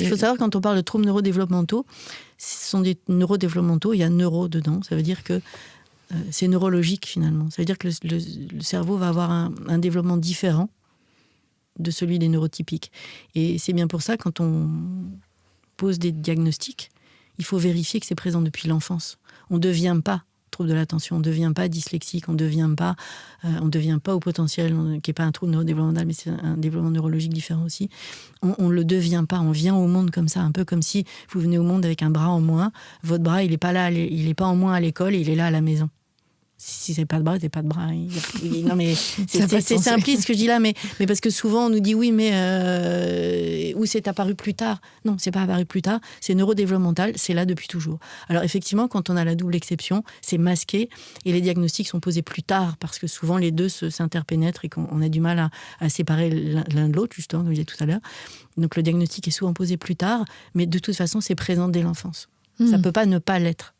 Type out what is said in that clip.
Il faut savoir, quand on parle de troubles neurodéveloppementaux, ce sont des neurodéveloppementaux, il y a neuro dedans, ça veut dire que c'est neurologique finalement. Ça veut dire que le cerveau va avoir un développement différent de celui des neurotypiques. Et c'est bien pour ça, quand on pose des diagnostics, il faut vérifier que c'est présent depuis l'enfance. On ne devient pas trouble de l'attention, on ne devient pas dyslexique, on ne devient pas au potentiel, qui n'est pas un trouble neurodéveloppemental, mais c'est un développement neurologique différent aussi. On ne le devient pas, on vient au monde comme ça, un peu comme si vous venez au monde avec un bras en moins. Votre bras, il n'est pas là, il n'est pas en moins à l'école, il est là à la maison. Si c'est pas de bras, c'est pas de bras. Non, mais c'est simpliste ce que je dis là, mais parce que souvent on nous dit oui, mais où c'est apparu plus tard. Non, c'est pas apparu plus tard, c'est neurodéveloppemental, c'est là depuis toujours. Alors effectivement, quand on a la double exception, c'est masqué et les diagnostics sont posés plus tard parce que souvent les deux s'interpénètrent et qu'on a du mal à séparer l'un de l'autre, justement, comme je disais tout à l'heure. Donc le diagnostic est souvent posé plus tard, mais de toute façon, c'est présent dès l'enfance. Ça peut pas ne pas l'être.